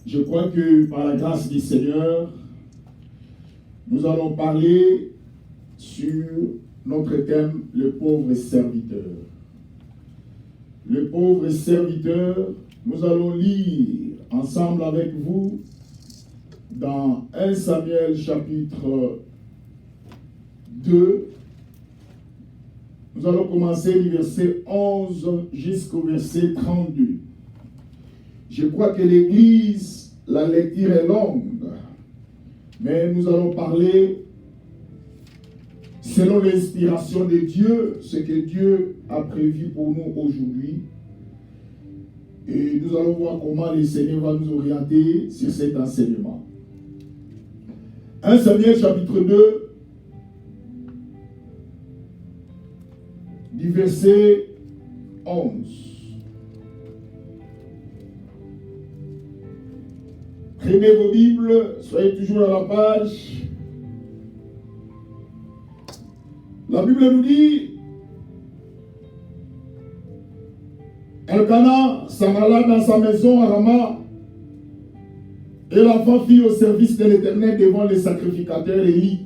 Je crois que par la grâce du Seigneur, nous allons parler sur notre thème, le pauvre serviteur. Le pauvre serviteur, nous allons lire ensemble avec vous dans 1 Samuel chapitre 2. Nous allons commencer du verset 11 jusqu'au verset 32. Je crois que l'Église, la lecture est longue, mais nous allons parler selon l'inspiration de Dieu, ce que Dieu a prévu pour nous aujourd'hui. Et nous allons voir comment le Seigneur va nous orienter sur cet enseignement. 1 Samuel chapitre 2, du verset 11. Prenez vos Bibles, soyez toujours à la page. La Bible nous dit, Elkana s'en alla dans sa maison à Rama, et l'enfant fit au service de l'Éternel devant les sacrificateurs Élie.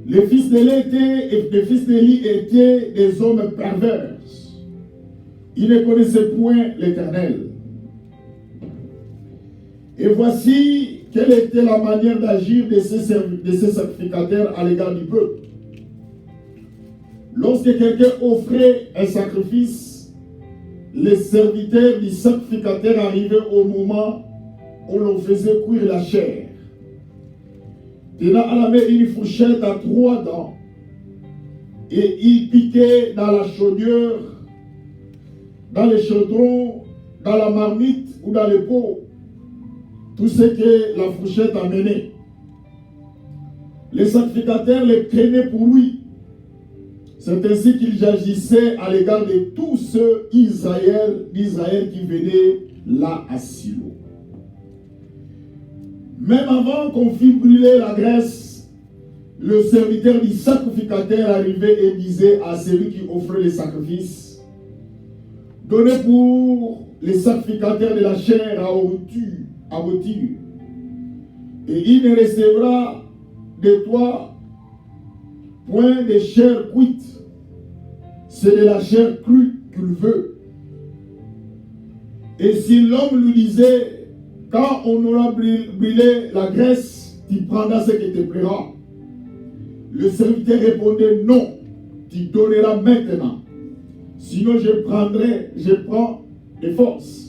Les fils d'Élie étaient des hommes pervers. Ils ne connaissaient point l'Éternel. Et voici quelle était la manière d'agir de ces sacrificateurs à l'égard du peuple. Lorsque quelqu'un offrait un sacrifice, les serviteurs du sacrificateur arrivaient au moment où l'on faisait cuire la chair. Tenant à la main une fourchette à 3 dents, et il piquait dans la chaudière, dans les chaudrons, dans la marmite ou dans les pots, tout ce que la fourchette amenait. Les sacrificateurs les craignaient pour lui. C'est ainsi qu'il agissait à l'égard de tous ceux d'Israël qui venaient là à Silo. Même avant qu'on fît brûler la graisse, le serviteur du sacrificateur arrivait et disait à celui qui offrait les sacrifices, « Donnez pour les sacrificateurs de la chair à rôtir, et il ne recevra de toi point de chair cuite, c'est de la chair crue qu'il veut. » Et si l'homme lui disait, « Quand on aura brûlé la graisse, tu prendras ce qui te plaira. » Le serviteur répondait, « Non, tu donneras maintenant. Sinon je prends de force. »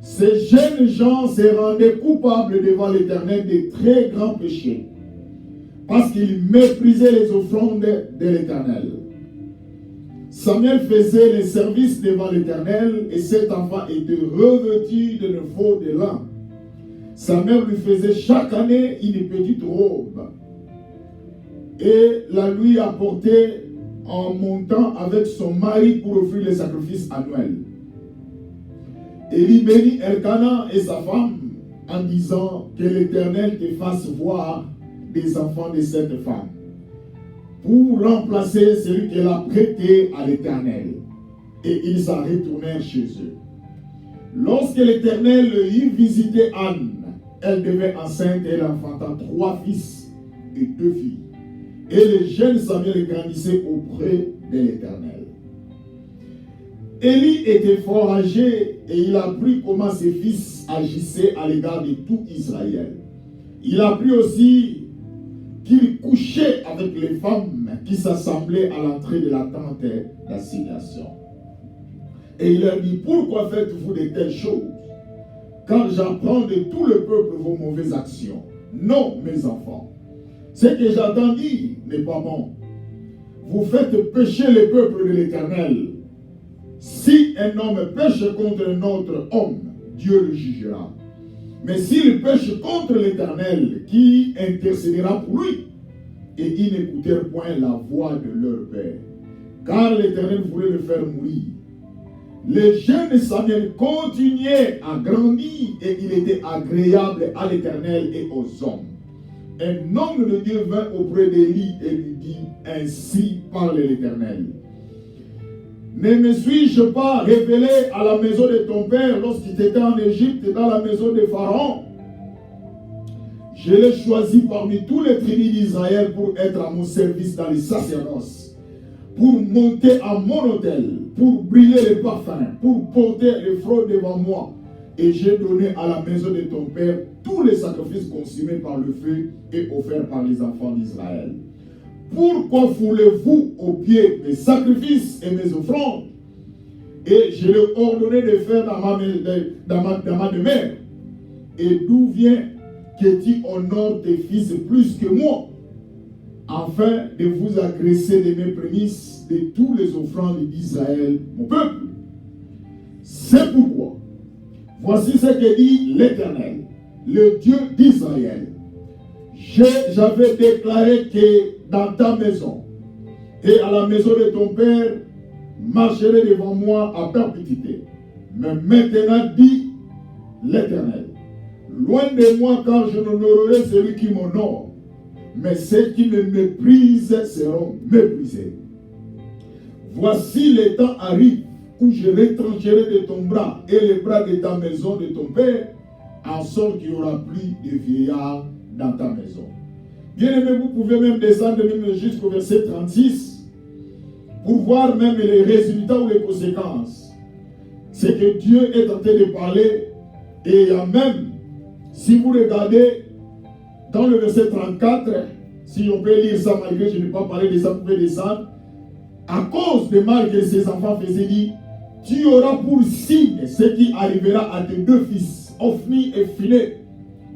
Ces jeunes gens se rendaient coupables devant l'Éternel de très grands péchés, parce qu'ils méprisaient les offrandes de l'Éternel. Samuel faisait les services devant l'Éternel, et cet enfant était revêtu de nouveau de lin. Sa mère lui faisait chaque année une petite robe, et la lui apportait en montant avec son mari pour offrir les sacrifices annuels. Élie bénit Elkana et sa femme en disant, que l'Éternel te fasse voir des enfants de cette femme, pour remplacer celui qu'elle a prêté à l'Éternel. Et ils s'en retournèrent chez eux. Lorsque l'Éternel y visitait Anne, elle devint enceinte et elle enfanta 3 fils et 2 filles. Et le jeune Samuel grandissait auprès de l'Éternel. Élie était fort âgé et il apprit comment ses fils agissaient à l'égard de tout Israël. Il apprit aussi qu'il couchait avec les femmes qui s'assemblaient à l'entrée de la tente d'assignation. Et il leur dit, pourquoi faites-vous de telles choses, quand j'apprends de tout le peuple vos mauvaises actions? Non, mes enfants, ce que j'entends dire n'est pas bon. Vous faites pécher le peuple de l'Éternel. Si un homme pêche contre un autre homme, Dieu le jugera. Mais s'il pêche contre l'Éternel, qui intercédera pour lui? Et ils n'écoutèrent point la voix de leur père, car l'Éternel voulait le faire mourir. Le jeune Samuel continuait à grandir et il était agréable à l'Éternel et aux hommes. Un homme de Dieu vint auprès d'Élie et lui dit, ainsi parle l'Éternel. Ne me suis-je pas révélé à la maison de ton père lorsqu'il était en Égypte, dans la maison de Pharaon? Je l'ai choisi parmi tous les tribus d'Israël pour être à mon service dans les sacerdoces, pour monter à mon autel, pour brûler les parfums, pour porter les fraudes devant moi. Et j'ai donné à la maison de ton père tous les sacrifices consumés par le feu et offerts par les enfants d'Israël. Pourquoi foulez-vous aux pieds mes sacrifices et mes offrandes? Et je l'ai ordonné de faire dans ma demeure. Et d'où vient que tu honores tes fils plus que moi, afin de vous agresser de mes prémices de tous les offrandes d'Israël, mon peuple? C'est pourquoi, voici ce que dit l'Éternel, le Dieu d'Israël. J'avais déclaré que dans ta maison et à la maison de ton père marcherait devant moi à perpétuité. Mais maintenant, dit l'Éternel, loin de moi quand je n'honorerai celui qui m'honore, mais ceux qui me méprisent seront méprisés. Voici le temps arrive où je retrancherai de ton bras et les bras de ta maison, de ton père, en sorte qu'il n'y aura plus de vieillards dans ta maison. Bien aimé, vous pouvez même descendre même jusqu'au verset 36 pour voir même les résultats ou les conséquences. C'est que Dieu est en train de parler, et il y a même, si vous regardez dans le verset 34, si on peut lire ça malgré que je n'ai pas parlé de ça, vous pouvez descendre. À cause des mal que ses enfants faisaient, dit, tu auras pour signe ce qui arrivera à tes deux fils, Ophni et Phiné.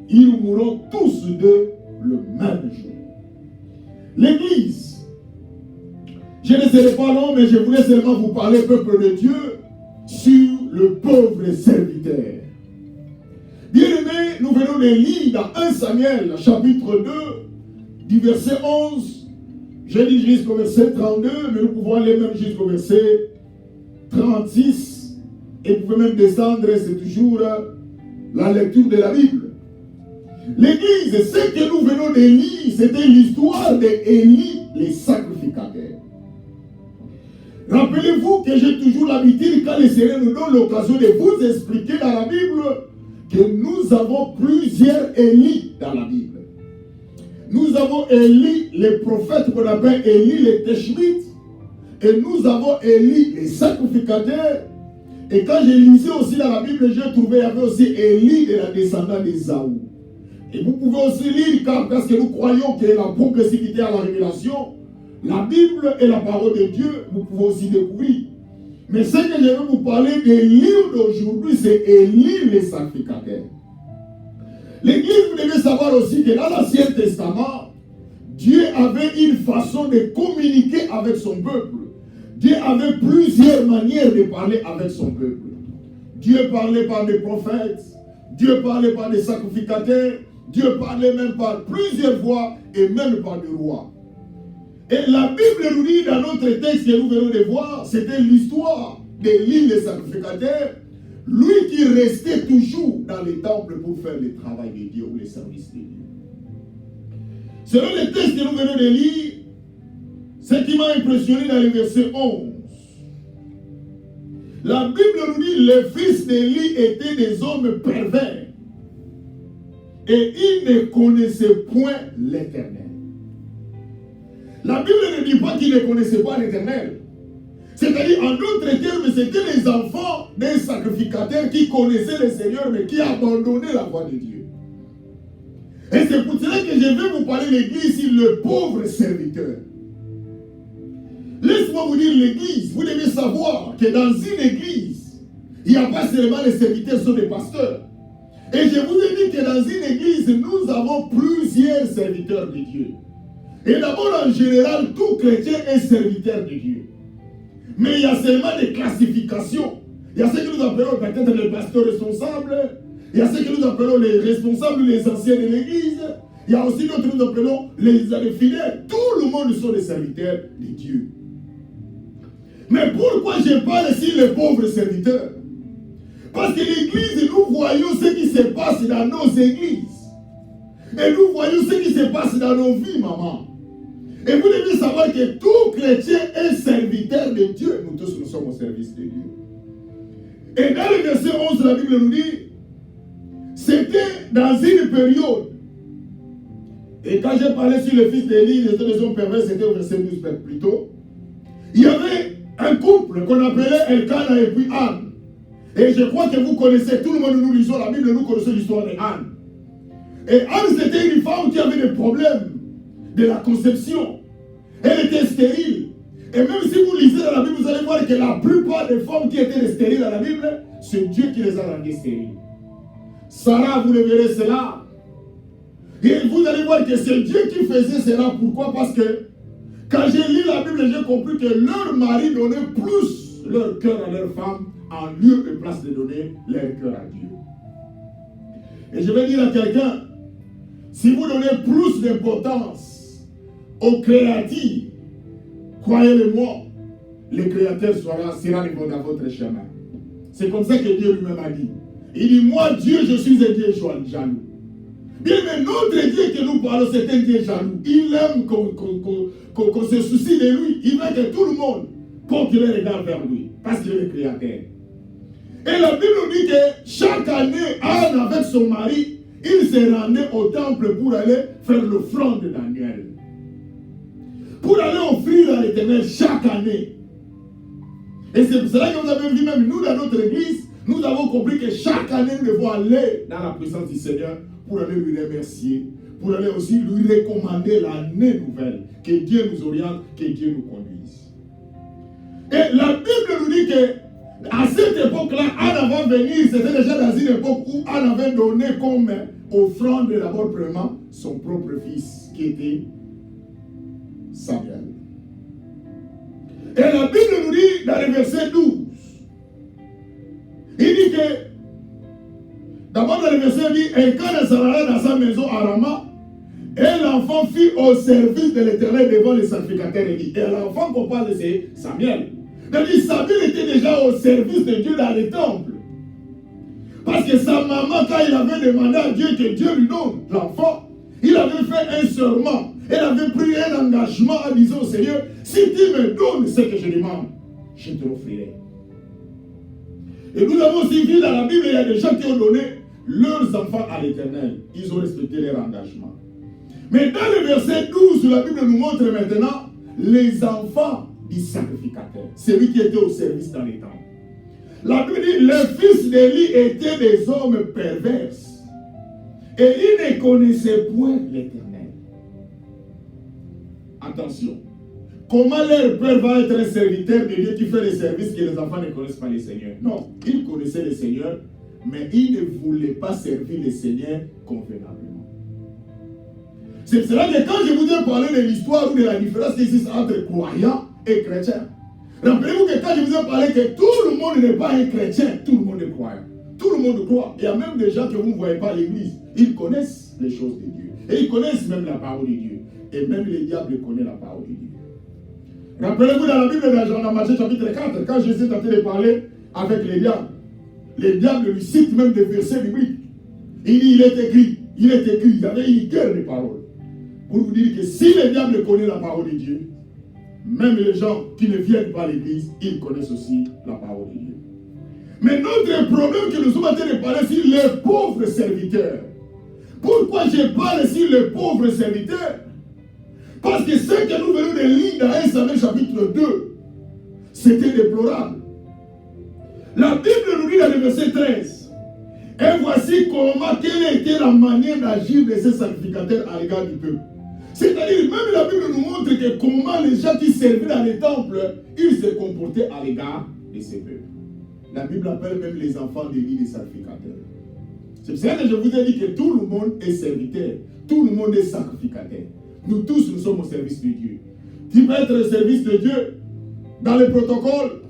Ils mourront tous deux le même jour. L'église, je ne serai pas long, mais je voulais seulement vous parler, peuple de Dieu, sur le pauvre serviteur. Bien-aimés, nous venons de lire dans 1 Samuel, chapitre 2, du verset 11, je lis jusqu'au verset 32, mais nous pouvons aller même jusqu'au verset 36, et vous pouvez même descendre, c'est toujours la lecture de la Bible. L'église, ce que nous venons de lire, c'était l'histoire d'Élie, les sacrificateurs. Rappelez-vous que j'ai toujours l'habitude, quand les Seigneur nous donne l'occasion de vous expliquer dans la Bible, que nous avons plusieurs Élie dans la Bible. Nous avons Élie, les prophètes qu'on appelle Élie, les Teshmites, et nous avons Élie, les sacrificateurs. Et quand je lisais aussi dans la Bible, j'ai trouvé, il y avait aussi Élie de la descendance d'Ésaü. Et vous pouvez aussi lire, parce que nous croyons que la progressivité à la révélation, la Bible est la parole de Dieu, vous pouvez aussi découvrir. Mais ce que je vais vous parler des livres d'aujourd'hui, c'est Élie les sacrificateurs. L'église, vous devez savoir aussi que dans l'Ancien Testament, Dieu avait une façon de communiquer avec son peuple. Dieu avait plusieurs manières de parler avec son peuple. Dieu parlait par des prophètes, Dieu parlait par des sacrificateurs, Dieu parlait même par plusieurs voix et même par des rois. Et la Bible nous dit dans notre texte que nous venons de voir, c'était l'histoire d'Élie le sacrificateur, lui qui restait toujours dans les temples pour faire le travail de Dieu ou les services de Dieu. Selon les textes que nous venons de lire, ce qui m'a impressionné dans le verset 11, la Bible nous dit les fils d'Élie étaient des hommes pervers et ils ne connaissaient point l'Éternel. La Bible ne dit pas qu'ils ne connaissaient pas l'Éternel. C'est-à-dire, en d'autres termes, c'était les enfants des sacrificateurs qui connaissaient le Seigneur, mais qui abandonnaient la voie de Dieu. Et c'est pour cela que je vais vous parler de l'église sur le pauvre serviteur. Laisse-moi vous dire l'église. Vous devez savoir que dans une église, il n'y a pas seulement les serviteurs, ce sont des pasteurs. Et je vous ai dit que dans une église, nous avons plusieurs serviteurs de Dieu. Et d'abord, en général, tout chrétien est serviteur de Dieu. Mais il y a seulement des classifications. Il y a ceux que nous appelons peut-être les pasteurs responsables. Il y a ceux que nous appelons les responsables, les anciens de l'église. Il y a aussi d'autres que nous appelons les fidèles. Tout le monde sont des serviteurs de Dieu. Mais pourquoi je parle ici les pauvres serviteurs? Parce que l'église, nous voyons ce qui se passe dans nos églises. Et nous voyons ce qui se passe dans nos vies, maman. Et vous devez savoir que tout chrétien est serviteur de Dieu. Nous tous, nous sommes au service de Dieu. Et dans le verset 11, la Bible nous dit, c'était dans une période. Et quand j'ai parlé sur le fils d'Élie, les deux hommes pervers, c'était au verset 12 plus tôt. Il y avait un couple qu'on appelait Elkana et puis Anne. Et je crois que vous connaissez, tout le monde nous lisons la Bible, nous connaissons l'histoire d'Anne. Et Anne, c'était une femme qui avait des problèmes de la conception. Elle était stérile. Et même si vous lisez dans la Bible, vous allez voir que la plupart des femmes qui étaient stériles dans la Bible, c'est Dieu qui les a rendues stériles. Sarah, vous le verrez cela. Et vous allez voir que c'est Dieu qui faisait cela. Pourquoi? Parce que quand j'ai lu la Bible, j'ai compris que leur mari donnait plus leur cœur à leur femme en lieu et place de donner leur cœur à Dieu. Et je vais dire à quelqu'un, si vous donnez plus d'importance aux créatures, croyez-le-moi, le Créateur sera dans votre chemin. C'est comme ça que Dieu lui-même a dit. Il dit, moi Dieu, je suis un Dieu jaloux. Bien, mais notre Dieu que nous parlons, c'est un Dieu jaloux. Il aime qu'on se soucie de lui. Il veut que tout le monde porte le regard vers lui, parce qu'il est le Créateur. Et la Bible nous dit que chaque année, Anne avec son mari, il se rendait au temple pour aller faire l'offrande d'Aniel. Pour aller offrir à l'Éternel chaque année. Et c'est pour cela que vous avez vu même nous dans notre église, nous avons compris que chaque année nous devons aller dans la présence du Seigneur pour aller lui remercier, pour aller aussi lui recommander l'année nouvelle, que Dieu nous oriente, que Dieu nous conduise. Et la Bible nous dit que à cette époque-là, Anne avant de venir, c'était déjà dans une époque où Anne avait donné comme offrande d'abord premièrement son propre fils qui était Samuel. Et la Bible nous dit dans le verset 12, il dit que, d'abord dans le verset, il dit, et quand elle s'en allait dans sa maison à Rama, et l'enfant fut au service de l'Éternel devant les sacrificateurs. Et l'enfant qu'on parle, c'est Samuel. C'est-à-dire, Samuel était déjà au service de Dieu dans le temple. Parce que sa maman, quand il avait demandé à Dieu que Dieu lui donne l'enfant, il avait fait un serment. Elle avait pris un engagement en disant au Seigneur, si tu me donnes ce que je demande, je te l'offrirai. Et nous avons aussi vu dans la Bible, il y a des gens qui ont donné leurs enfants à l'Éternel. Ils ont respecté leur engagement. Mais dans le verset 12, la Bible nous montre maintenant les enfants du sacrificateur. Celui qui était au service dans les temples. La Bible dit, les fils d'Élie étaient des hommes pervers. Et ils ne connaissaient point l'Éternel. Attention. Comment leur père va être un serviteur de Dieu qui fait les services que les enfants ne connaissent pas le Seigneur? Non, ils connaissaient le Seigneur, mais ils ne voulaient pas servir le Seigneur convenablement. C'est cela que quand je vous ai parlé de l'histoire ou de la différence qui existe entre croyants et chrétiens, rappelez-vous que quand je vous ai parlé que tout le monde n'est pas un chrétien, tout le monde est croyant. Tout le monde croit. Il y a même des gens que vous ne voyez pas à l'église. Ils connaissent les choses de Dieu. Et ils connaissent même la parole de Dieu. Et même le diable connaît la parole de Dieu. Rappelez-vous dans la Bible, dans Matthieu chapitre 4, quand Jésus est en train de parler avec les diables lui citent même des versets bibliques. Il dit, il est écrit, il y avait une guerre de paroles. Pour vous dire que si le diable connaît la parole de Dieu, même les gens qui ne viennent pas à l'église, ils connaissent aussi la parole de Dieu. Mais notre problème que nous sommes en train de parler, c'est les pauvres serviteurs. Pourquoi je parle sur les pauvres serviteurs? Parce que ce que nous venons de lire dans 1 Samuel chapitre 2, c'était déplorable. La Bible nous dit dans le verset 13, et voici quelle était la manière d'agir de ces sacrificateurs à l'égard du peuple. C'est-à-dire, même la Bible nous montre que comment les gens qui servaient dans les temples, ils se comportaient à l'égard de ces peuples. La Bible appelle même les enfants d'Élie des sacrificateurs. C'est pour ça que je vous ai dit que tout le monde est serviteur, tout le monde est sacrificateur. Nous tous, nous sommes au service de Dieu. Tu peux être au service de Dieu dans le protocole,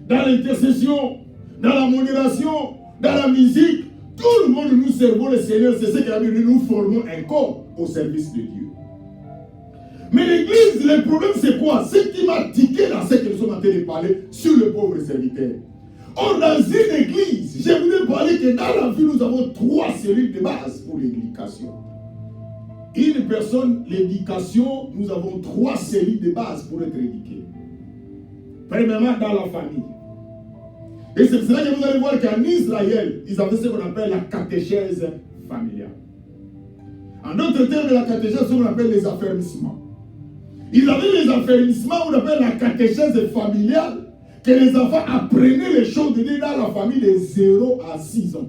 dans l'intercession, dans la modération, dans la musique. Tout le monde, nous servons le Seigneur. C'est ce que la Bible dit, nous formons un corps au service de Dieu. Mais l'église, le problème c'est quoi? Ce qui m'a tiqué dans ce que nous sommes en train de parler sur le pauvre serviteur. Or, dans une église, je voulais parler que dans la vie, nous avons 3 cellules de base pour l'éducation. Une personne, l'éducation, nous avons 3 cellules de base pour être éduqués. Premièrement, dans la famille. Et c'est pour cela que vous allez voir qu'en Israël, ils avaient ce qu'on appelle la catéchèse familiale. En d'autres termes, la catéchèse, c'est ce qu'on appelle les affermissements. Ils avaient les affermissements, on appelle la catéchèse familiale, que les enfants apprenaient les choses de Dieu dans la famille de 0 à 6 ans.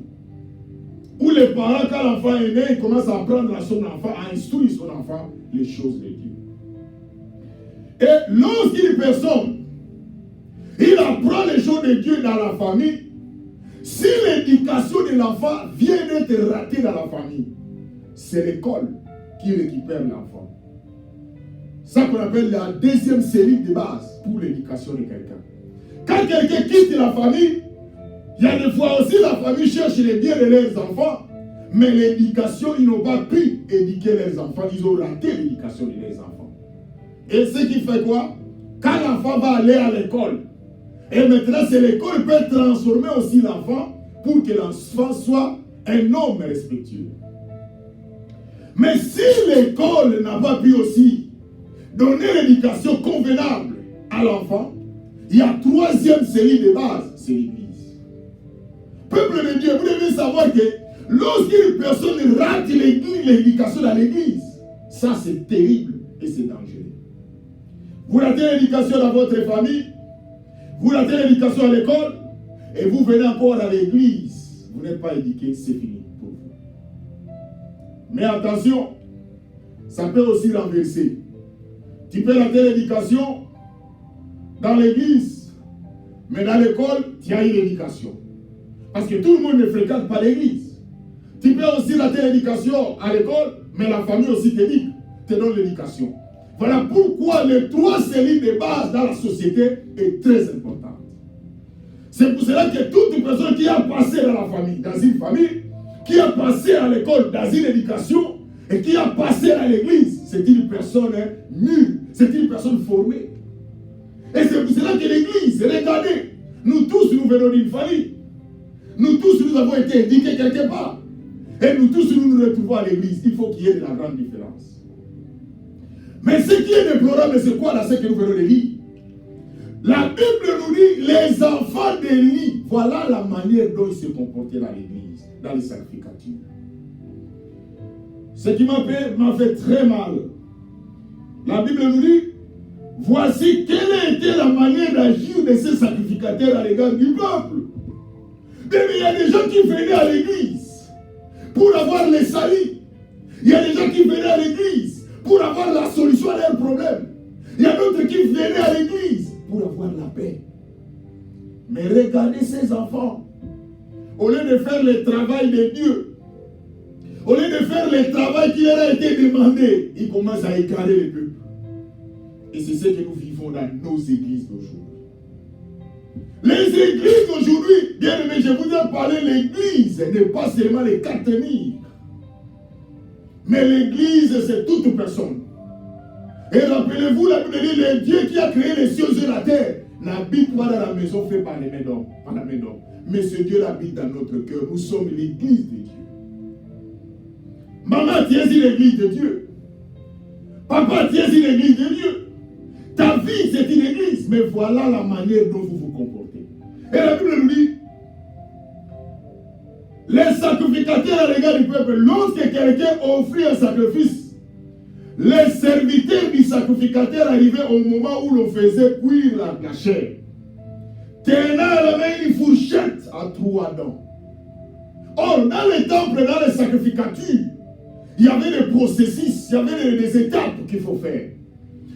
Où les parents, quand l'enfant est né, ils commencent à apprendre à son enfant, à instruire son enfant les choses de Dieu. Et lorsqu'une personne, il apprend les choses de Dieu dans la famille, si l'éducation de l'enfant vient d'être ratée dans la famille, c'est l'école qui récupère l'enfant. Ça qu'on appelle la deuxième cellule de base pour l'éducation de quelqu'un. Quand quelqu'un quitte la famille, il y a des fois aussi la famille cherche les biens de leurs enfants, mais l'éducation, ils n'ont pas pu éduquer leurs enfants, ils ont raté l'éducation de leurs enfants. Et ce qui fait quoi? Quand l'enfant va aller à l'école, et maintenant c'est l'école qui peut transformer aussi l'enfant pour que l'enfant soit un homme respectueux. Mais si l'école n'a pas pu aussi donner l'éducation convenable à l'enfant, il y a 3e cellule de base, c'est l'Église. Peuple de Dieu, vous devez savoir que lorsqu'une personne rate l'éducation dans l'Église, ça c'est terrible et c'est dangereux. Vous ratez l'éducation dans votre famille, vous ratez l'éducation à l'école, et vous venez encore à l'Église, vous n'êtes pas éduqué, c'est fini pour vous. Mais attention, ça peut aussi renverser. Tu peux rater l'éducation dans l'église, mais dans l'école, tu as une éducation. Parce que tout le monde ne fréquente pas l'église. Tu peux aussi rater l'éducation à l'école, mais la famille aussi t'éduque, te donne l'éducation. Voilà pourquoi les 3 cellules de base dans la société est très importante. C'est pour cela que toute personne qui a passé dans la famille, dans une famille, qui a passé à l'école, dans une éducation, et qui a passé à l'église, c'est une personne mûre, c'est une personne formée. Et c'est pour cela que l'église, regardez, nous tous nous venons d'une famille. Nous tous nous avons été éduqués quelque part. Et nous tous nous nous retrouvons à l'église. Il faut qu'il y ait de la grande différence. Mais ce qui est déplorable, c'est quoi là, ce que nous venons de lire? La Bible nous dit, les enfants d'Élie, voilà la manière dont ils se comportaient dans l'église, dans les sacrificatures. Ce qui m'a fait très mal. La Bible nous dit, voici quelle a été la manière d'agir de ces sacrificateurs à l'égard du peuple. Mais il y a des gens qui venaient à l'église pour avoir les salis. Il y a des gens qui venaient à l'église pour avoir la solution à leurs problèmes. Il y a d'autres qui venaient à l'église pour avoir la paix. Mais regardez ces enfants. Au lieu de faire le travail de Dieu, au lieu de faire le travail qui leur a été demandé, ils commencent à égarer le peuple. Et c'est ce que nous vivons dans nos églises d'aujourd'hui. Les églises d'aujourd'hui, bien aimé, je vous ai parlé, l'église n'est pas seulement les 4 murs. Mais l'église, c'est toute personne. Et rappelez-vous, la Bible dit, le Dieu qui a créé les cieux et la terre n'habite pas dans la maison faite par les mains d'hommes, mais ce Dieu habite dans notre cœur. Nous sommes l'église de Dieu. Maman, tu es une église de Dieu. Papa, tu es une église de Dieu. Ta vie, c'est une église. Mais voilà la manière dont vous vous comportez. Et la Bible nous dit, les sacrificateurs à l'égard du peuple, lorsque quelqu'un offrit un sacrifice, les serviteurs du sacrificateur arrivaient au moment où l'on faisait cuire la chair, tenant à la main une fourchette à 3 dents. Or, dans les temples, dans les sacrificatures, il y avait des processus, il y avait des étapes qu'il faut faire.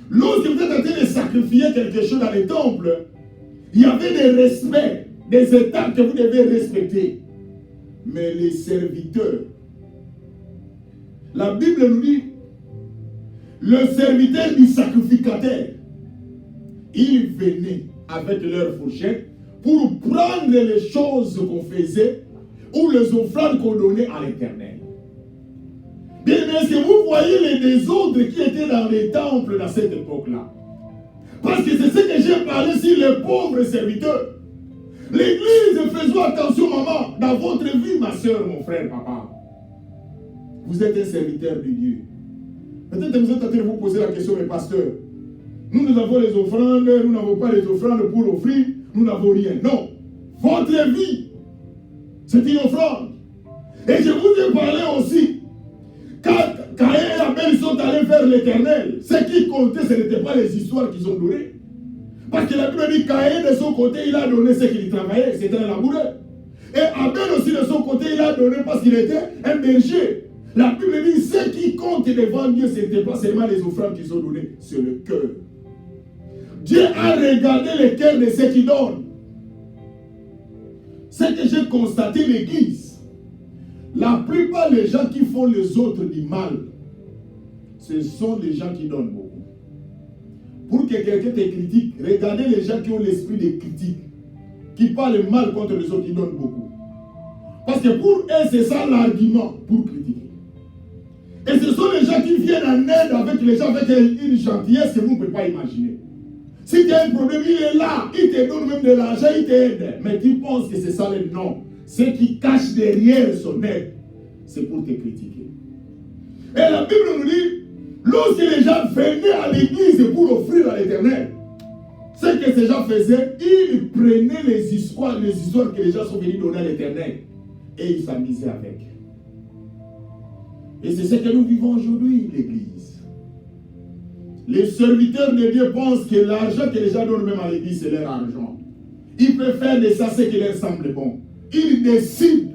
Lorsque vous êtes en train de sacrifier quelque chose dans les temples, il y avait des respects, des étapes que vous devez respecter. Mais les serviteurs, la Bible nous dit, le serviteur du sacrificateur, ils venaient avec leur fourchette pour prendre les choses qu'on faisait ou les offrandes qu'on donnait à l'Éternel. Bien, est-ce que vous voyez les désordres qui étaient dans les temples dans cette époque-là? Parce que c'est ce que j'ai parlé sur les pauvres serviteurs. L'église, faisons attention, maman, dans votre vie, ma soeur, mon frère, papa. Vous êtes un serviteur de Dieu. Peut-être que vous êtes en train de vous poser la question, mais pasteur, nous avons les offrandes, nous n'avons pas les offrandes pour offrir, nous n'avons rien. Non. Votre vie, c'est une offrande. Et je vous ai parlé aussi, quand Caïn et Abel sont allés vers l'Éternel, ce qui comptait, ce n'était pas les histoires qu'ils ont données. Parce que la Bible dit Caïn de son côté, il a donné ce qu'il travaillait, c'était un laboureur. Et Abel aussi de son côté, il a donné parce qu'il était un berger. La Bible dit ce qui compte devant Dieu, ce n'était pas seulement les offrandes qu'ils ont données, c'est le cœur. Dieu a regardé le cœur de ceux qui donnent. Ce que j'ai constaté l'Église, la plupart des gens qui font les autres du mal, ce sont les gens qui donnent beaucoup. Pour que quelqu'un te critique, regardez les gens qui ont l'esprit de critique, qui parlent mal contre les autres, qui donnent beaucoup. Parce que pour eux, c'est ça l'argument pour critiquer. Et ce sont les gens qui viennent en aide avec les gens avec une gentillesse que vous ne pouvez pas imaginer. Si tu as un problème, il est là, il te donne même de l'argent, il t'aide. Mais tu penses que c'est ça le nom. Ce qui cache derrière son aide, c'est pour te critiquer. Et la Bible nous dit, lorsque les gens venaient à l'église pour offrir à l'Éternel, ce que ces gens faisaient, ils prenaient les histoires que les gens sont venus donner à l'Éternel et ils s'amusaient avec. Et c'est ce que nous vivons aujourd'hui, l'église. Les serviteurs de Dieu pensent que l'argent que les gens donnent même à l'église, c'est leur argent. Ils préfèrent de ça ce qui leur semble bon. Ils décident,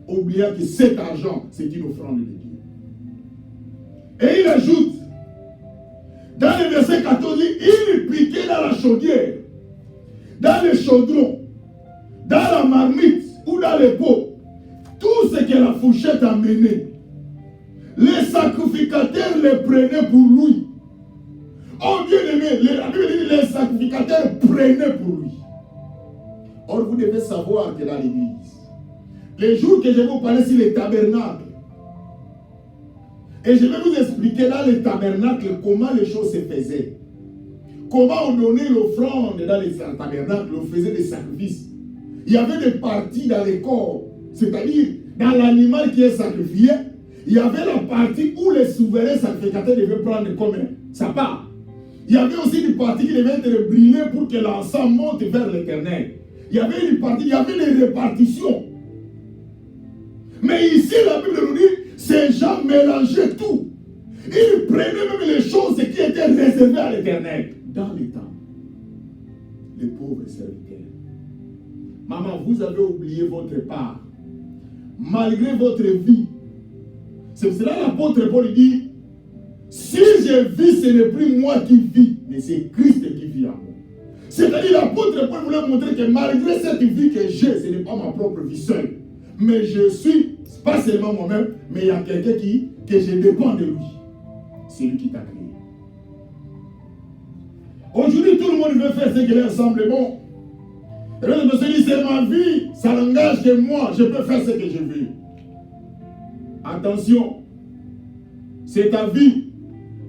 oubliant que cet argent, c'est une offrande de Dieu. Et il ajoute, dans le verset 14, il piquait dans la chaudière, dans le chaudron, dans la marmite ou dans les pots, tout ce que la fourchette a mené. Les sacrificateurs les prenaient pour lui. Oh bien aimé, la Bible dit les sacrificateurs prenaient pour lui. Or vous devez savoir que dans l'église, les jours que je vais vous parler sur les tabernacles, et je vais vous expliquer dans les tabernacles comment les choses se faisaient. Comment on donnait l'offrande dans les tabernacles, on faisait des sacrifices. Il y avait des parties dans les corps, c'est-à-dire dans l'animal qui est sacrifié, il y avait la partie où les souverains sacrificateurs devaient prendre comme sa part. Il y avait aussi une partie qui devait être brûlée pour que l'encens monte vers l'Éternel. Il y avait une partie, il y avait des répartitions. Mais ici, la Bible nous dit, ces gens mélangeaient tout. Ils prenaient même les choses qui étaient réservées à l'Éternel. Dans les temps, les pauvres serviteurs. Maman, vous avez oublié votre part. Malgré votre vie. C'est pour cela l'apôtre Paul dit, si je vis, ce n'est plus moi qui vis, mais c'est Christ qui vit en moi. C'est-à-dire l'apôtre Paul voulait montrer que malgré cette vie que j'ai, ce n'est pas ma propre vie seule. Mais je suis, pas seulement moi-même, mais il y a quelqu'un que je dépends de lui. C'est lui qui t'a créé. Aujourd'hui, tout le monde veut faire ce qui leur semble bon. Et là, je me suis dit, c'est ma vie, ça n'engage que moi, je peux faire ce que je veux. Attention, c'est ta vie,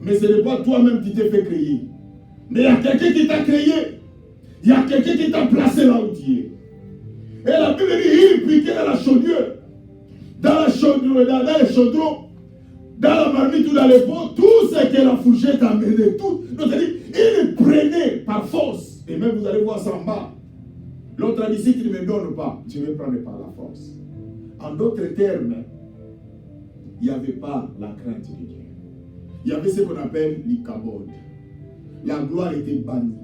mais ce n'est pas toi-même qui t'es fait créer. Mais il y a quelqu'un qui t'a créé. Il y a quelqu'un qui t'a placé là où tu es. Et la Bible dit, il piquait dans la chaudière, dans les chaudrons, dans la marmite ou dans les pots, tout ce que la fourchette a mené, tout. C'est-à-dire, il prenait par force. Et même vous allez voir ça en bas. L'autre a dit, si tu ne me donnes pas, je vais prendre par la force. En d'autres termes, il n'y avait pas la crainte de Dieu. Il y avait ce qu'on appelle l'ikabod. La gloire était bannie.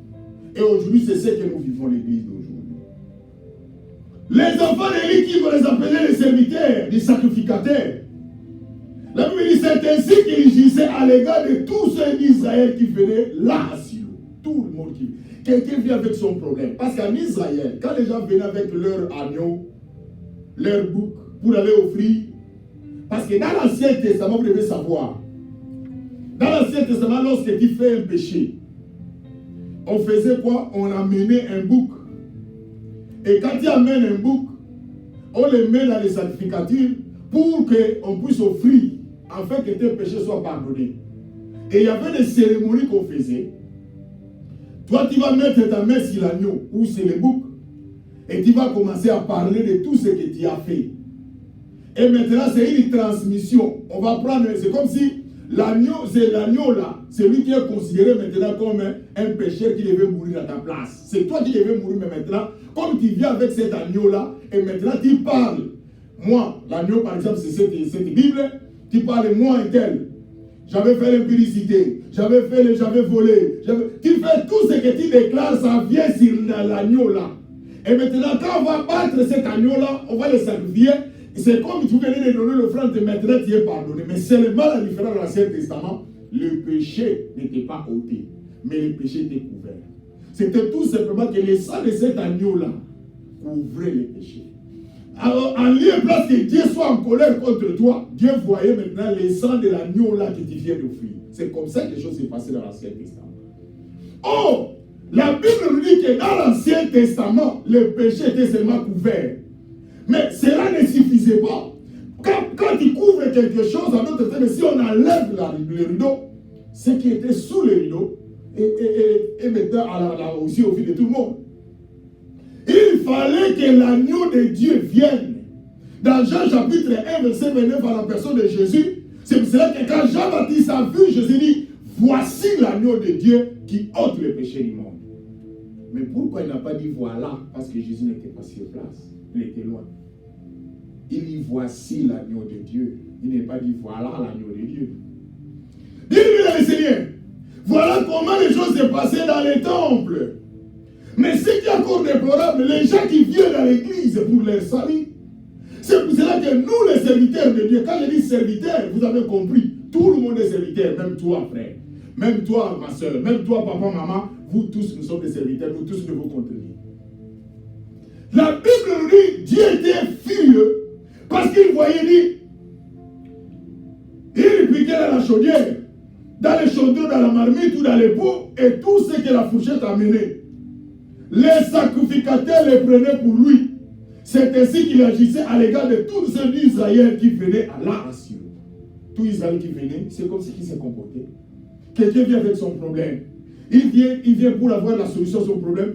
Et aujourd'hui, c'est ce que nous vivons l'église d'aujourd'hui. Les enfants d'Élie, qui vont les appeler les serviteurs, les sacrificateurs. La Bible dit, c'est ainsi qu'ils gissaient à l'égard de tous ceux d'Israël qui venaient là à Silo. Tout le monde qui... Quelqu'un vient avec son problème. Parce qu'en Israël, quand les gens venaient avec leur agneau, leur bouc, pour aller offrir, parce que dans l'Ancien Testament, vous devez savoir, dans l'Ancien Testament, lorsque tu fais un péché, on faisait quoi? On amenait un bouc. Et quand tu amènes un bouc, on le met dans les sacrificatures pour qu'on puisse offrir, afin que tes péchés soient pardonnés. Et il y avait des cérémonies qu'on faisait. Toi, tu vas mettre ta main sur l'agneau ou sur le bouc, et tu vas commencer à parler de tout ce que tu as fait. Et maintenant, c'est une transmission. On va prendre, c'est comme si L'agneau, c'est l'agneau là, c'est lui qui est considéré maintenant comme un pécheur qui devait mourir à ta place. C'est toi qui devais mourir, mais maintenant, comme tu viens avec cet agneau là, et maintenant tu parles. Moi, l'agneau par exemple, c'est cette Bible, tu parles moi et tel. J'avais fait l'impudicité, j'avais volé, tu fais tout ce que tu déclares, ça vient sur l'agneau là. Et maintenant, quand on va battre cet agneau là, on va le sacrifier. C'est comme tu venais de donner l'offrande, maintenant tu es pardonné. Mais seulement la différence dans l'Ancien Testament, le péché n'était pas ôté, mais le péché était couvert. C'était tout simplement que le sang de cet agneau-là couvrait les péchés. Alors, en lieu et place que Dieu soit en colère contre toi, Dieu voyait maintenant le sang de l'agneau-là que tu viens d'offrir. C'est comme ça que les choses s'est passées dans l'Ancien Testament. Oh, la Bible nous dit que dans l'Ancien Testament, le péché était seulement couvert. Mais cela ne suffisait pas. Quand il couvre quelque chose, en d'autres termes, si on enlève le rideau, ce qui était sous le rideau, et maintenant aussi au fil de tout le monde. Il fallait que l'agneau de Dieu vienne. Dans Jean chapitre 1, verset 29, à la personne de Jésus, c'est pour cela que quand Jean-Baptiste a vu, Jésus dit, voici l'agneau de Dieu qui ôte le péché du monde. Mais pourquoi il n'a pas dit voilà? Parce que Jésus n'était pas sur place. Il était loin. Il dit voici l'agneau de Dieu. Il n'est pas dit voilà l'agneau de Dieu. Dis-lui le Seigneur. Voilà comment les choses se passaient dans les temples. Mais ce qui est encore déplorable, les gens qui viennent à l'église pour leur salut, c'est pour cela que nous les serviteurs de Dieu, quand je dis serviteurs, vous avez compris, tout le monde est serviteur, même toi frère, même toi ma soeur, même toi papa, maman, vous tous nous sommes des serviteurs, nous tous devons contenir. La Bible nous dit, Dieu était furieux parce qu'il voyait dit, il piquait dans la chaudière, dans les chaudières, dans la marmite ou dans les pots, et tout ce que la fourchette a mené. Les sacrificateurs les prenaient pour lui. C'est ainsi qu'il agissait à l'égard de tous ceux d'Israël qui venaient à la ration. Tout Israël qui venait, c'est comme ça qu'il s'est comporté. Quelqu'un vient avec son problème. Il vient pour avoir la solution à son problème.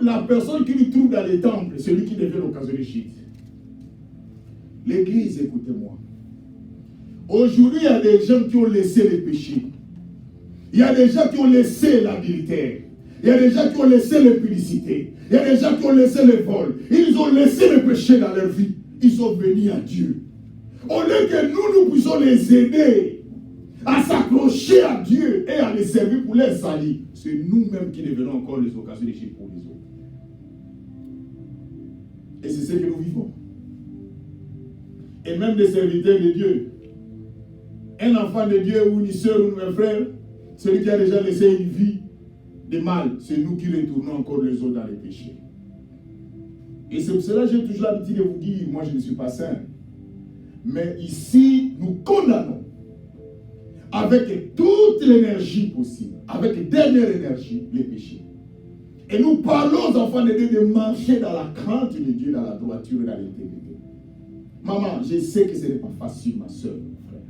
La personne qui lui trouve dans les temples, c'est lui qui devient l'occasion de chute. L'église, écoutez-moi. Aujourd'hui, il y a des gens qui ont laissé les péchés. Il y a des gens qui ont laissé l'adultère. Il y a des gens qui ont laissé l'impudicité. Il y a des gens qui ont laissé le vol. Ils ont laissé le péché dans leur vie. Ils sont venus à Dieu. Au lieu que nous puissions les aider à s'accrocher à Dieu et à les servir pour les salir, c'est nous-mêmes qui devenons encore les occasions de chier pour les autres. Et c'est ce que nous vivons. Et même des serviteurs de Dieu. Un enfant de Dieu ou une soeur ou un frère, celui qui a déjà laissé une vie de mal, c'est nous qui retournons encore les autres dans les péchés. Et c'est pour cela que j'ai toujours l'habitude de vous dire, moi je ne suis pas saint. Mais ici, nous condamnons avec toute l'énergie possible, avec la dernière énergie, les péchés. Et nous parlons aux enfants de Dieu de marcher dans la crainte de Dieu, dans la droiture et dans l'intégrité. Maman, je sais que ce n'est pas facile, ma soeur, mon frère.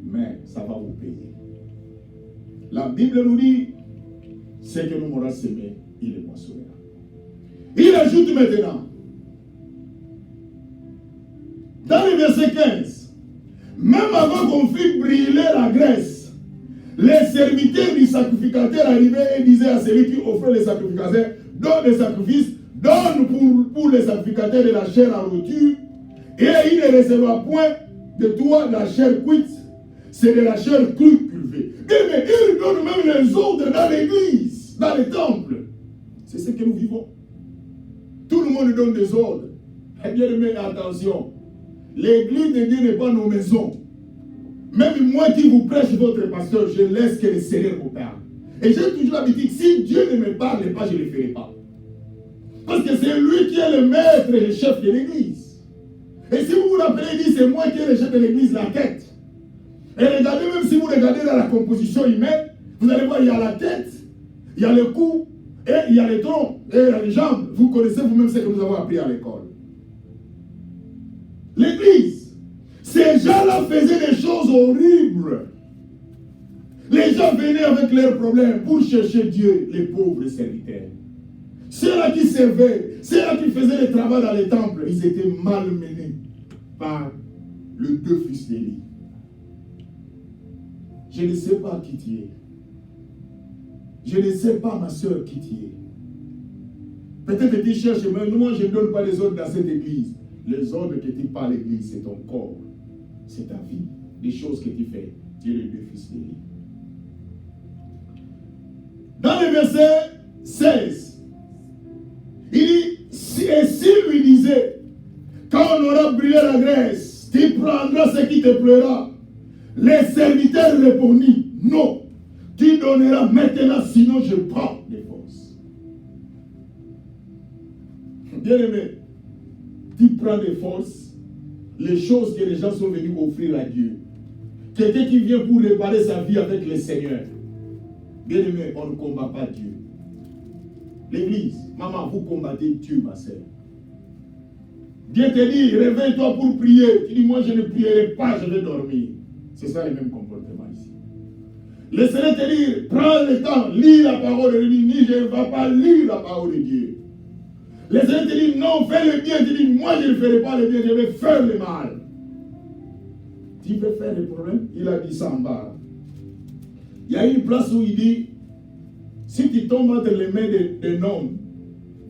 Mais ça va vous payer. La Bible nous dit, c'est que nous m'aurons semé, il est moissonnera. Il ajoute maintenant, dans le verset 15, même avant qu'on fît brûler la graisse, les serviteurs du sacrificateur arrivaient et disaient à celui qui offrait les sacrificateurs, donne les sacrifices, donne pour les sacrificateurs de la chair à rôtir, et il ne recevra point de toi la chair cuite, c'est de la chair crue cultivée. Mais il donne même les ordres dans l'église, dans les temples. C'est ce que nous vivons. Tout le monde donne des ordres. Eh bien, mais attention, l'église de Dieu n'est pas nos maisons. Même moi qui vous prêche votre pasteur, je laisse que le Seigneur vous parle. Et j'ai toujours l'habitude, si Dieu ne me parle pas, je ne le ferai pas. Parce que c'est lui qui est le maître et le chef de l'église. Et si vous vous rappelez, il dit, c'est moi qui est le chef de l'église, la tête. Et regardez, même si vous regardez dans la composition humaine, vous allez voir, il y a la tête, il y a le cou, et il y a les troncs, et il y a les jambes. Vous connaissez vous-même ce que nous avons appris à l'école. L'église, ces gens-là faisaient des choses horribles. Les gens venaient avec leurs problèmes pour chercher Dieu, les pauvres serviteurs. Ceux-là qui servaient, ceux-là qui faisaient le travail dans les temples, ils étaient malmenés par le deux fils d'Élie. Je ne sais pas qui tu es. Je ne sais pas, ma soeur, qui tu es. Peut-être que tu cherches, mais moi, je ne donne pas les ordres dans cette église. Les ordres que tu parles à l'église, c'est ton corps. C'est ta vie. Les choses que tu fais. Tu es le deux fils d'Élie. Dans le verset 16, il dit, et s'il lui disait, quand on aura brûlé la graisse, tu prendras ce qui te plaira. Les serviteurs répondit, non, tu donneras maintenant, sinon je prends des forces. Bien aimé, tu prends des forces, les choses que les gens sont venus offrir à Dieu. Quelqu'un qui vient pour réparer sa vie avec le Seigneur. Bien aimé, on ne combat pas Dieu. L'église, maman, vous combattez Dieu, ma soeur. Dieu te dit, réveille-toi pour prier. Tu dis, moi je ne prierai pas, je vais dormir. C'est ça le même comportement ici. Le Seigneur te dit, prends le temps, lis la parole de Dieu. Ni je ne vais pas lire la parole de Dieu. Le Seigneur te dit, non, fais le bien. Tu dis, moi je ne ferai pas le bien, je vais faire le mal. Tu veux faire le problème? Il a dit ça en bas. Il y a une place où il dit, si tu tombes entre les mains d'un homme,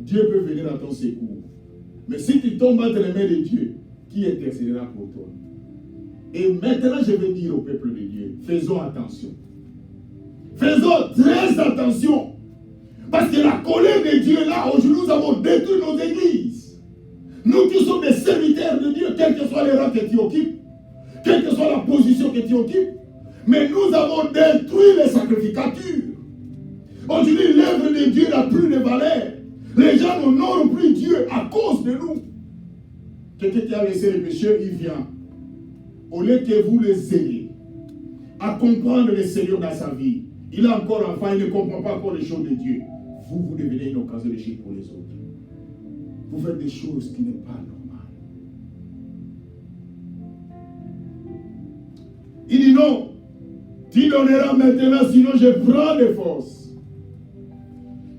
Dieu peut venir à ton secours. Mais si tu tombes entre les mains de Dieu, qui intercédera pour toi? Et maintenant, je vais dire au peuple de Dieu, faisons attention. Faisons très attention. Parce que la colère de Dieu, là, aujourd'hui, nous avons détruit nos églises. Nous qui sommes des serviteurs de Dieu, quel que soit les rangs que tu occupes, quelle que soit la position que tu occupes, mais nous avons détruit les sacrificatures. Aujourd'hui, l'œuvre de Dieu n'a plus de valeur. Les gens n'honorent plus Dieu à cause de nous. Quelqu'un qui a laissé le péché, il vient. Au lieu que vous les aidiez à comprendre le Seigneur dans sa vie, il a encore enfant, il ne comprend pas encore les choses de Dieu. Vous devenez une occasion de chute pour les autres. Vous faites des choses qui ne sont pas normales. Il dit non, tu donneras maintenant, sinon je prends des forces.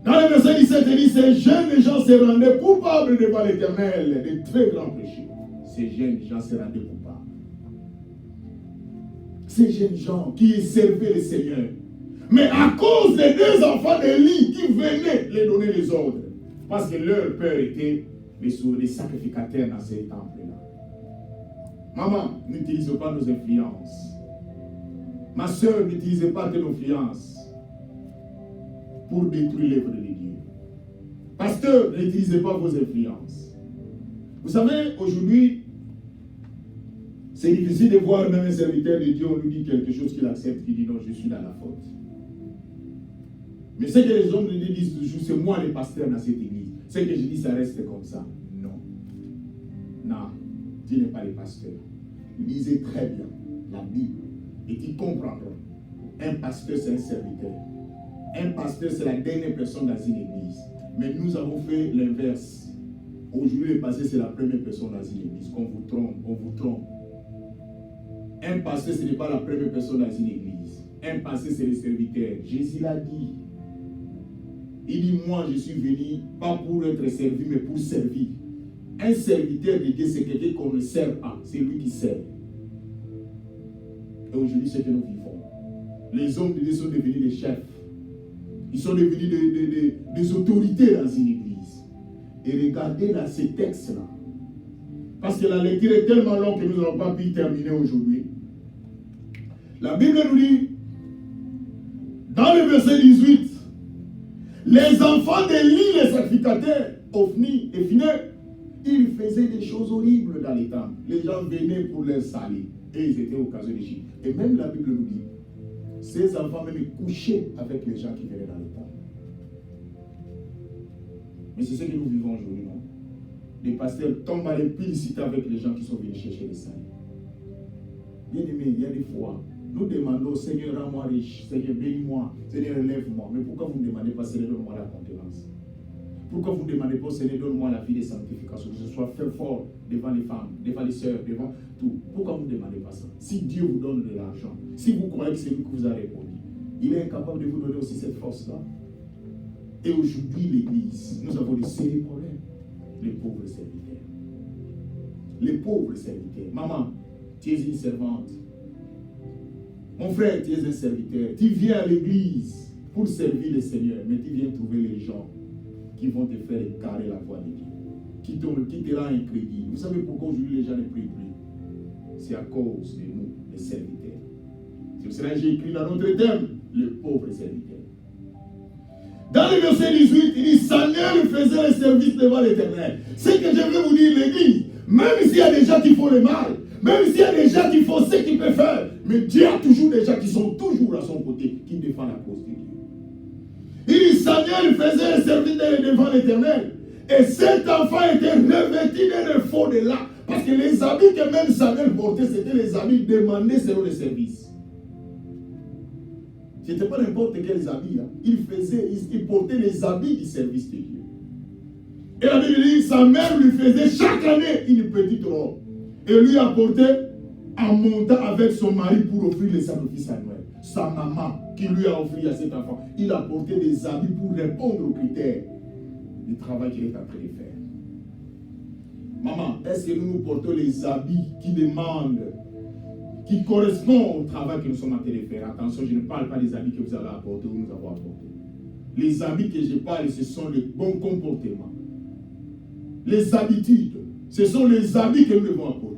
Dans le verset 17, il dit, ces jeunes gens se rendaient coupables devant l'Éternel de très grands péchés. Ces jeunes gens se rendaient coupables. Ces jeunes gens qui servaient le Seigneur. Mais à cause des deux enfants d'Élie qui venaient les donner les ordres. Parce que leur père était les sacrificateurs dans ces temples-là. Maman, n'utilisez pas nos influences. Ma soeur, n'utilisez pas de nos influences pour détruire l'œuvre de Dieu. Pasteur, n'utilisez pas vos influences. Vous savez, aujourd'hui, c'est difficile de voir même un serviteur de Dieu, on lui dit quelque chose qu'il accepte, qui dit non, je suis dans la faute. Mais ce que les hommes de Dieu disent toujours, c'est moi le pasteur dans cette église. Ce que je dis, ça reste comme ça. Non. Non, tu n'es pas le pasteur. Lisez très bien la Bible et tu comprendras. Un pasteur, c'est un serviteur. Un pasteur, c'est la dernière personne dans une église. Mais nous avons fait l'inverse. Aujourd'hui, le pasteur, c'est la première personne dans une église. Qu'on vous trompe, on vous trompe. Un pasteur, ce n'est pas la première personne dans une église. Un pasteur, c'est le serviteur. Jésus l'a dit. Il dit, moi, je suis venu, pas pour être servi, mais pour servir. Un serviteur de Dieu, c'est quelqu'un qu'on ne sert pas. C'est lui qui sert. Et aujourd'hui, c'est ce que nous vivons. Les hommes de Dieu sont devenus des chefs. Ils sont devenus des autorités dans une église. Et regardez là ces textes-là. Parce que la lecture est tellement longue que nous n'allons pas pu terminer aujourd'hui. La Bible nous dit, dans le verset 18, les enfants d'Élie, les sacrificateurs, Ophni et Phinehas, ils faisaient des choses horribles dans les temples. Les gens venaient pour les salir. Et ils étaient occasionnés. Et même la Bible nous dit, ces enfants même couchaient avec les gens qui venaient dans les temples. Mais c'est ce que nous vivons aujourd'hui, non? Les pasteurs tombent à l'impudicité avec les gens qui sont venus chercher les saints. Bien aimé, il y a des fois, nous demandons, Seigneur, rends-moi riche, Seigneur, bénis-moi, Seigneur, élève-moi. Mais pourquoi vous ne demandez pas, Seigneur, donne-moi la contenance? Pourquoi vous ne demandez pas, Seigneur, donne-moi la vie de sanctification, que je sois fait fort devant les femmes, devant les sœurs, devant tout? Pourquoi vous ne demandez pas ça? Si Dieu vous donne de l'argent, si vous croyez que c'est lui qui vous a répondu, il est incapable de vous donner aussi cette force-là. Et aujourd'hui, l'Église, nous avons des sérieux problèmes. Les pauvres serviteurs. Les pauvres serviteurs. Maman, tu es une servante. Mon frère, tu es un serviteur. Tu viens à l'église pour servir le Seigneur, mais tu viens trouver les gens qui vont te faire écarter la voie de Dieu, qui te rend incrédule. Vous savez pourquoi aujourd'hui les gens ne prient plus? C'est à cause de nous, les serviteurs. C'est pour cela que j'ai écrit dans notre thème, le pauvre serviteur. Dans le verset 18, il dit, Samuel faisait le service devant l'Éternel. C'est que je veux vous dire, l'église, même s'il y a des gens qui font le mal, même s'il y a des gens qui font ce qu'ils peuvent faire, mais Dieu a toujours des gens qui sont toujours à son côté, qui défendent la cause de Dieu. Il dit, Samuel faisait le service devant l'Éternel. Et cet enfant était revêtu d'un faux de là. Parce que les habits que même Samuel portait, c'était les habits demandés selon le service. Ce n'était pas n'importe quels habits. Hein. Il portait les habits du service de Dieu. Et la Bible dit, sa mère lui faisait chaque année une petite robe. Et lui apportait en montant avec son mari pour offrir les sacrifices annuels. Sa maman qui lui a offert à cet enfant, il apportait des habits pour répondre aux critères du travail qu'il est en train de faire. Maman, est-ce que nous portons les habits qui demandent, qui correspondent au travail que nous sommes en train de faire? Attention, je ne parle pas des habits que vous avez apportés ou nous avons apportés. Les habits que je parle, ce sont les bons comportements. Les habitudes, ce sont les habits que nous devons apporter.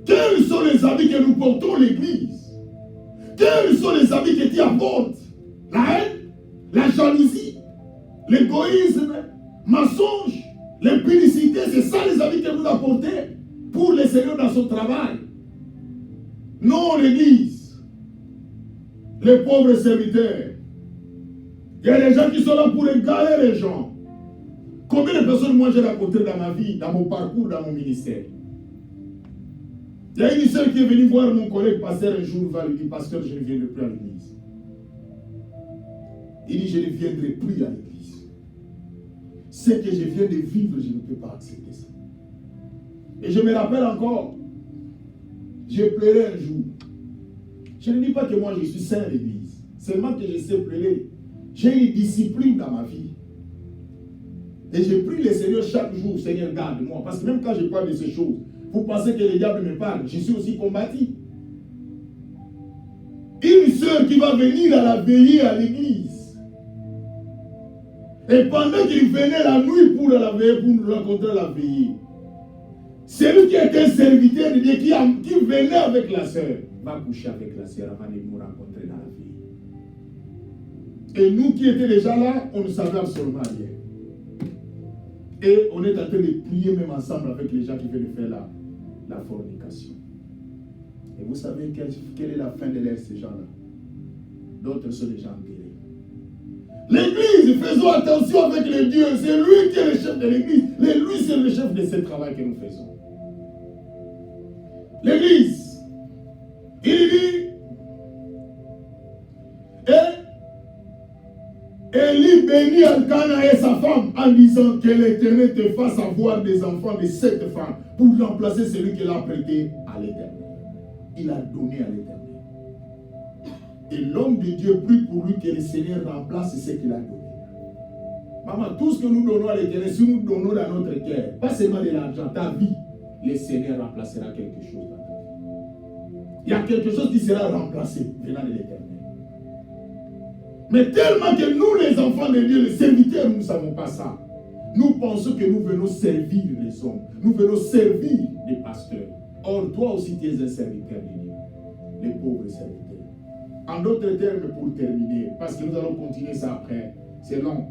Quels sont les habits que nous portons l'église? Quels sont les habits que tu apportes? La haine, la jalousie, l'égoïsme, mensonge, l'impudicité, c'est ça les habits que vous apportez pour le Seigneur dans son travail. Non, l'église, les pauvres serviteurs. Il y a des gens qui sont là pour égarer les gens. Combien de personnes moi j'ai rencontrées dans ma vie, dans mon parcours, dans mon ministère? Il y a une sœur qui est venue voir mon collègue pasteur un jour, il dit, pasteur, je ne viendrai plus à l'église. Il dit, je ne viendrai plus à l'église. Ce que je viens de vivre, je ne peux pas accepter ça. Et je me rappelle encore, j'ai pleuré un jour. Je ne dis pas que moi je suis saint à l'église, seulement que je sais pleurer. J'ai une discipline dans ma vie. Et je prie le Seigneur chaque jour, Seigneur, garde-moi. Parce que même quand je parle de ces choses, vous pensez que le diable me parle, je suis aussi combattu. Une sœur qui va venir à la veillée à l'église. Et pendant qu'il venait la nuit pour la veillée, pour nous rencontrer la veillée, celui qui était serviteur de Dieu, qui venait avec la sœur, va coucher avec la sœur avant de nous rencontrer dans la veillée. Et nous qui étions déjà là, on ne savait absolument rien. Et on est en train de prier même ensemble avec les gens qui viennent faire la fornication. Et vous savez quelle est la fin de l'ère, ces gens-là? D'autres sont des gens enterrés. L'église, faisons attention avec les dieux. C'est lui qui est le chef de l'église. Lui, c'est le chef de ce travail que nous faisons. L'église, il dit, Élie bénit Elkana et sa femme en disant que l'Éternel te fasse avoir des enfants de cette femme pour remplacer celui qu'il a prêté à l'Éternel. Il a donné à l'Éternel. Et l'homme de Dieu prie pour lui que le Seigneur remplace ce qu'il a donné. Maman, tout ce que nous donnons à l'Éternel, si nous donnons dans notre cœur, pas seulement de l'argent, ta vie, le Seigneur remplacera quelque chose dans ta vie. Il y a quelque chose qui sera remplacé venant de l'Éternel. Mais tellement que nous, les enfants de Dieu, les serviteurs, nous ne savons pas ça. Nous pensons que nous venons servir les hommes. Nous venons servir les pasteurs. Or, toi aussi, tu es un serviteur de Dieu. Les pauvres serviteurs. En d'autres termes, pour terminer, parce que nous allons continuer ça après, c'est long.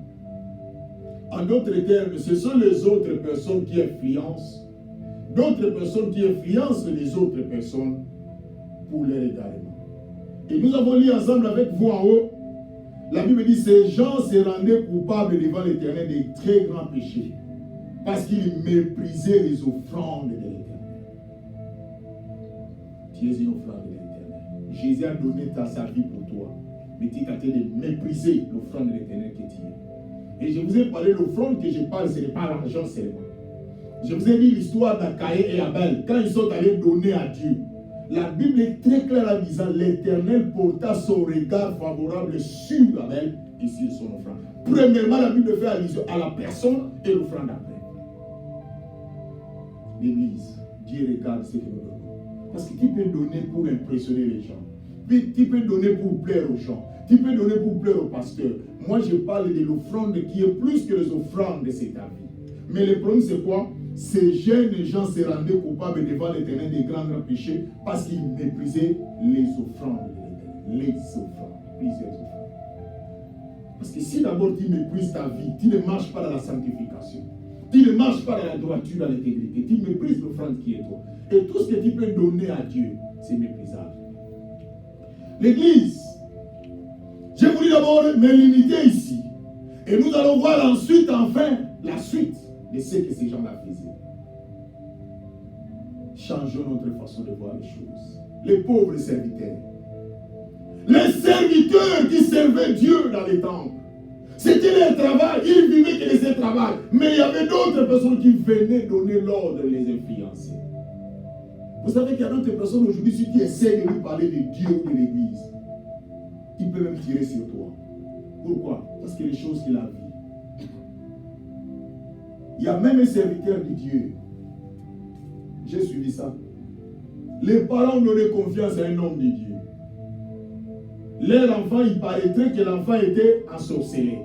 En d'autres termes, ce sont les autres personnes qui influencent, d'autres personnes qui influencent les autres personnes pour leur égarement. Et nous avons lu ensemble avec vous en haut. La Bible dit, ces gens se rendaient coupables devant l'Éternel de très grands péchés, parce qu'ils méprisaient les offrandes de l'Éternel. Tu es une offrande de l'Éternel. Jésus a donné sa vie pour toi, mais tu es en train de mépriser l'offrande de l'Éternel que tu es. Et je vous ai parlé de l'offrande que je parle, ce n'est pas l'argent seulement. Je vous ai dit l'histoire d'Acaïn et Abel, quand ils sont allés donner à Dieu. La Bible est très claire en disant l'Éternel porta son regard favorable sur Abel et sur son offrande. Premièrement, la Bible fait allusion à la personne et l'offrande après. L'Église, Dieu regarde ce que nous donnons. Parce que qui peut donner pour impressionner les gens? tu peux donner pour plaire aux gens. Tu peux donner pour plaire au pasteur. Moi, je parle de l'offrande qui est plus que les offrandes de cette vie. Mais le problème, c'est quoi? Ces jeunes gens se rendaient coupables devant l'Éternel des grands péchés parce qu'ils méprisaient les offrandes. Les offrandes. Plusieurs offrandes. Parce que si d'abord tu méprises ta vie, tu ne marches pas dans la sanctification. Tu ne marches pas dans la droiture, dans l'intégrité. Tu méprises l'offrande qui est toi. Et tout ce que tu peux donner à Dieu, c'est méprisable. L'Église, j'ai voulu d'abord me limiter ici. Et nous allons voir ensuite, enfin, la suite de ce que ces gens-là faisaient. Changeons notre façon de voir les choses. Les pauvres serviteurs. Les serviteurs qui servaient Dieu dans les temples. C'était leur travail, ils vivaient que de ce travail. Mais il y avait d'autres personnes qui venaient donner l'ordre, les influencer. Vous savez qu'il y a d'autres personnes aujourd'hui, si tu essaies de lui parler de Dieu ou de l'Église, il peut même tirer sur toi. Pourquoi? Parce que les choses qu'il a vues. Il y a même un serviteur de Dieu. J'ai suivi ça. Les parents ont donné confiance à un homme de Dieu. Leur enfant, il paraîtrait que l'enfant était ensorcelé.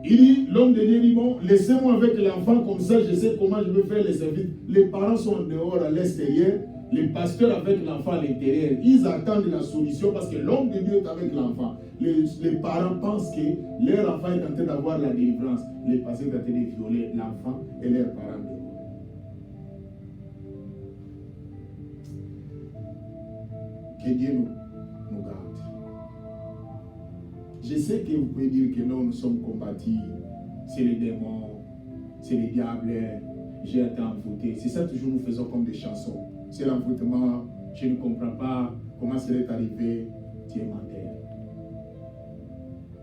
Il dit, l'homme de Dieu dit, bon, laissez-moi avec l'enfant, comme ça je sais comment je vais faire les services. Les parents sont en dehors, à l'extérieur, les pasteurs avec l'enfant à l'intérieur. Ils attendent la solution parce que l'homme de Dieu est avec l'enfant. Les parents pensent que leur enfant est en train d'avoir la délivrance. Les pasteurs sont en train de violer l'enfant et leurs parents dehors. Que Dieu nous garde. Je sais que vous pouvez dire que non, nous sommes combattus, c'est les démons, c'est les diables, j'ai été envoûté. C'est ça toujours nous faisons comme des chansons. C'est l'envoûtement, je ne comprends pas comment cela est arrivé, tu es menteur.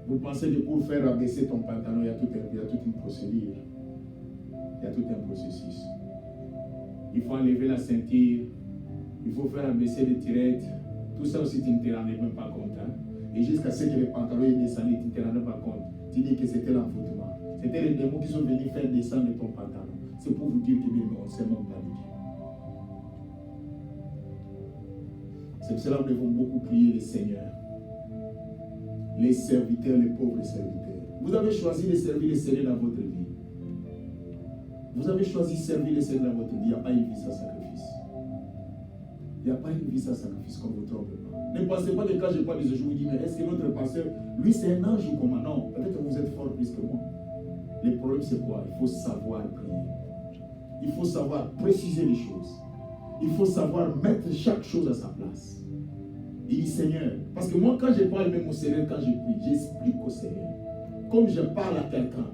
Vous pensez que pour faire abaisser ton pantalon, il y a toute une procédure, il y a tout un processus. Il faut enlever la ceinture, il faut faire abaisser les tirettes, tout ça aussi tu ne te rendais même pas compte. Hein? Et jusqu'à ce que les pantalons aient descendu, tu ne te rendais pas compte. Tu dis que c'était l'envoûtement. C'était les démons qui sont venus faire descendre ton pantalon. C'est pour vous dire que bien, on ne sait même pas de Dieu. C'est pour cela que nous devons beaucoup prier le Seigneur. Les serviteurs, les pauvres serviteurs. Vous avez choisi de servir le Seigneur dans votre vie. Vous avez choisi de servir le Seigneur dans votre vie. Il n'y a pas une vie sans sacrifice. Il n'y a pas une vie sans sacrifice comme vous trompez pas. Ne pensez pas que quand je parle de ce jour, vous dites, mais est-ce que notre pasteur, lui c'est un ange ou comment? Non, peut-être que vous êtes fort plus que moi. Le problème c'est quoi? Il faut savoir prier. Il faut savoir préciser les choses. Il faut savoir mettre chaque chose à sa place. Il dit Seigneur, parce que moi quand je parle même au Seigneur, quand je prie, j'explique au Seigneur. Comme je parle à quelqu'un,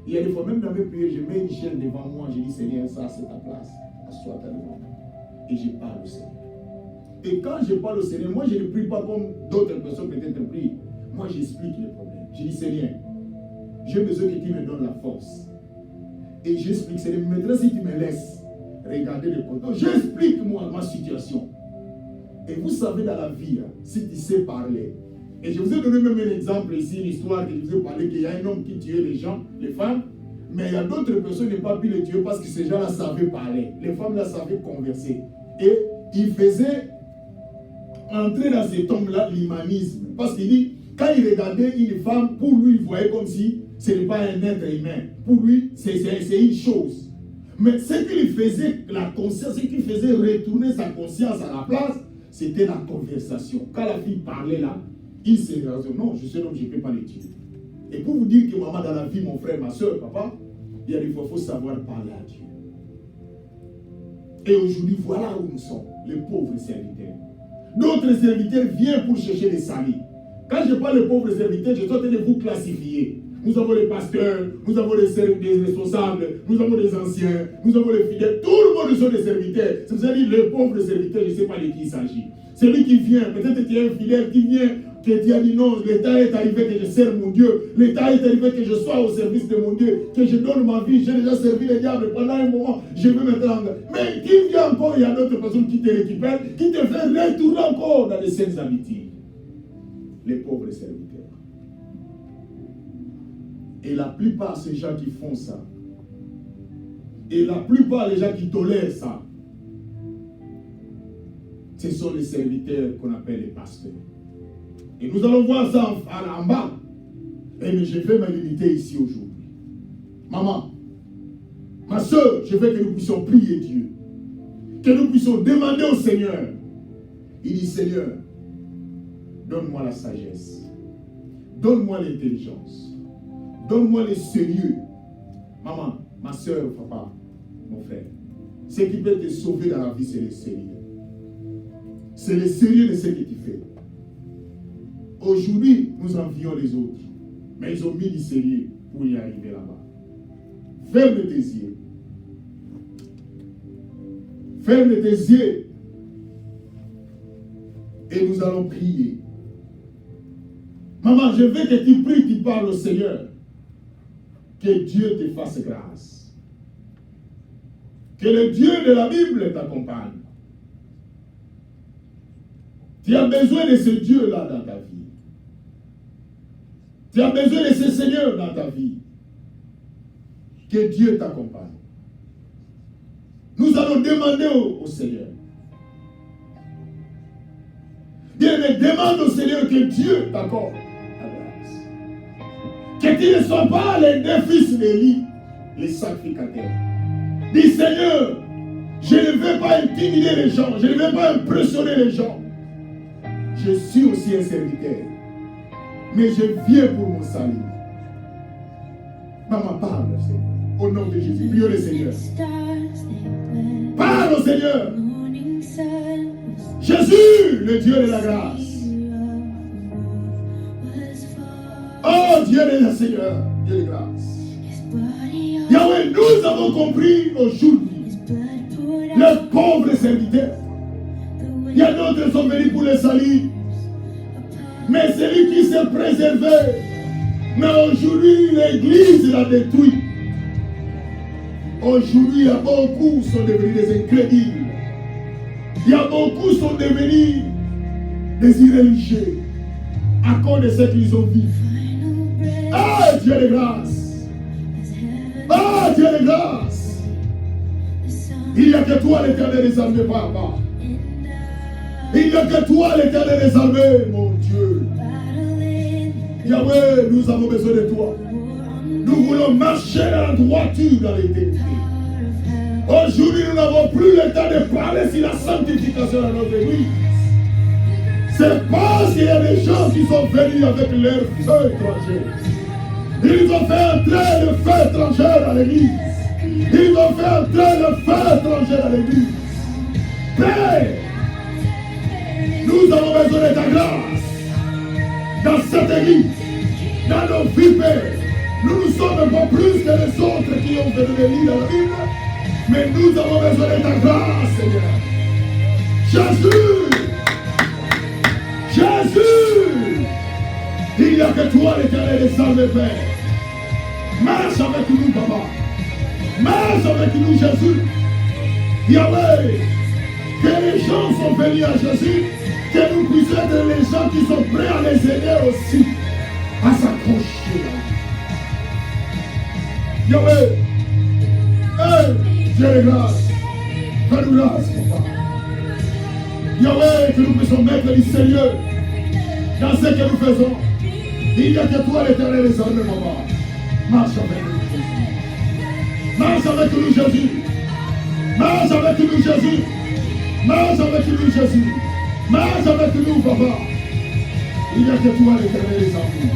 il y a des fois même dans mes prières, je mets une chaîne devant moi, je dis Seigneur, ça c'est ta place, assois-toi devant moi. Et je parle au Seigneur. Et quand je parle au Seigneur, moi je ne prie pas comme d'autres personnes peut-être prient. Moi j'explique les problèmes. Je dis Seigneur, j'ai besoin que tu me donnes la force. Et j'explique, Seigneur, maintenant si tu me laisses regarder les problèmes, j'explique moi ma situation. Et vous savez dans la vie, si tu sais parler, et je vous ai donné même un exemple ici, une histoire que je vous ai parlé, qu'il y a un homme qui tuait les gens, les femmes, mais il y a d'autres personnes qui n'ont pas pu les tuer parce que ces gens-là savaient parler. Les femmes là savaient converser. Et ils faisaient entrer dans cet homme-là l'humanisme. Parce qu'il dit, quand il regardait une femme, pour lui, il voyait comme si ce n'est pas un être humain. Pour lui, c'est une chose. Mais ce qui lui faisait la conscience, ce qui faisait retourner sa conscience à la place, c'était la conversation. Quand la fille parlait là, il s'est dit, non, je suis un homme, je ne peux pas le tuer. Et pour vous dire que maman, dans la vie, mon frère, ma soeur, papa, il y a des fois, il faut savoir parler à Dieu. Et aujourd'hui, voilà où nous sommes, les pauvres serviteurs. D'autres serviteurs viennent pour chercher des salis. Quand je parle de pauvres serviteurs, je suis en train de vous classifier. Nous avons les pasteurs, nous avons des responsables, nous avons des anciens, nous avons les fidèles. Tout le monde sont des serviteurs. C'est-à-dire les pauvres serviteurs, je ne sais pas de qui il s'agit. Celui qui vient, peut-être qu'il y a un fidèle qui vient, que Dieu a dit non, l'état est arrivé que je sers mon Dieu. L'état est arrivé que je sois au service de mon Dieu, que je donne ma vie. J'ai déjà servi le diable pendant un moment, je veux me rendre. Mais qui vient encore, il y a d'autres personnes qui te récupèrent, qui te font retourner encore dans les saines amitiés. Les pauvres serviteurs. Et la plupart de ces gens qui font ça, et la plupart des gens qui tolèrent ça, Ce sont les serviteurs qu'on appelle les pasteurs. Et nous allons voir ça en bas. Et mais je vais me limiter ici aujourd'hui. Maman, ma soeur, je veux que nous puissions prier Dieu. Que nous puissions demander au Seigneur. Il dit, Seigneur, donne-moi la sagesse. Donne-moi l'intelligence. Donne-moi le sérieux. Maman, ma soeur, papa, mon frère. Ce qui peut te sauver dans la vie, c'est le sérieux. C'est le sérieux de ce que tu fais. Aujourd'hui, nous envions les autres. Mais ils ont mis du sérieux pour y arriver là-bas. Ferme tes yeux. Ferme tes yeux. Et nous allons prier. Maman, je veux que tu pries, tu parles au Seigneur. Que Dieu te fasse grâce. Que le Dieu de la Bible t'accompagne. Tu as besoin de ce Dieu-là dans ta vie. Tu as besoin de ce Seigneur dans ta vie. Que Dieu t'accompagne. Nous allons demander au Seigneur. Bien, demande au Seigneur que Dieu t'accorde la grâce. Que tu ne sois pas les deux fils d'Élie, les sacrificateurs. Dis Seigneur, je ne veux pas intimider les gens, je ne veux pas impressionner les gens. Je suis aussi un serviteur. Mais je viens pour mon salut. Maman, parle, Seigneur. Au nom de Jésus, prions le Seigneur. Parle au Seigneur. Jésus, le Dieu de la grâce. Oh, Dieu de la Seigneur, Dieu de grâce. Yahweh, nous avons compris aujourd'hui, les pauvres serviteurs. Il y a d'autres qui sont venus pour le salut. Mais celui qui s'est préservé, mais aujourd'hui l'église l'a détruit. Aujourd'hui, il y a beaucoup qui sont devenus des incrédules. Il y a beaucoup qui sont devenus des irréligieux à cause de ce qu'ils ont vu. Ah, Dieu de grâce! Ah, Dieu de grâce! Il n'y a que toi, l'Éternel des armées, papa. Il n'y a que toi, l'Éternel des armées, mon Dieu. Yahweh, nous avons besoin de toi. Nous voulons marcher dans la droiture dans l'éternité. Aujourd'hui, nous n'avons plus le temps de parler sur la sanctification de notre église. C'est parce qu'il y a des gens qui sont venus avec leur feu étranger. Ils ont fait entrer le feu étranger dans l'église. Ils ont fait entrer le feu étranger dans l'église. Père, nous avons besoin de ta grâce dans cette église, dans nos vies, Père. Nous ne sommes pas plus que les autres qui ont fait des livres dans la Bible, mais nous avons besoin de ta grâce, Seigneur. Jésus! Jésus! Il n'y a que toi, l'Éternel des armées, Père. Marche avec nous, Papa. Marche avec nous, Jésus. Yahweh, que les gens sont venus à Jésus, que nous puissions être les gens qui sont prêts à les aider aussi à s'accrocher. Yahweh, hey, Dieu de grâce, fais-nous grâce, Papa. Yahweh, que nous puissions mettre du sérieux dans ce que nous faisons. Il n'y a que toi, l'Éternel des armées, Papa. Marche avec nous, Jésus. Marche avec nous, Jésus. Marche avec nous, Jésus. Marche avec nous, Jésus. Marche avec nous, Papa. Il n'y a que toi, l'Éternel des armées.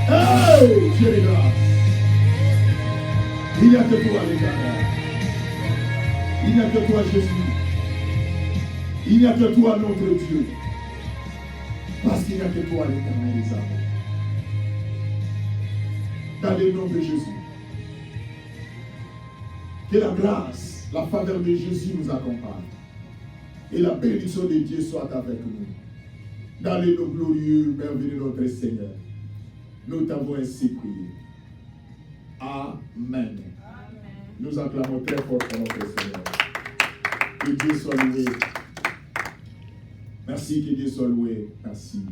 Hey, Dieu de grâce. Il n'y a que toi, l'Éternel. Il n'y a que toi, Jésus. Il n'y a que toi, notre Dieu. Parce qu'il n'y a que toi, l'Éternel des armées. Dans le nom de Jésus. Que la grâce, la faveur de Jésus nous accompagne. Et la bénédiction de Dieu soit avec nous. Dans le nom glorieux, merveilleux de notre Seigneur. Nous t'avons ainsi prié. Amen. Nous acclamons très fort pour notre Seigneur. Que Dieu soit loué. Merci, que Dieu soit loué. Merci.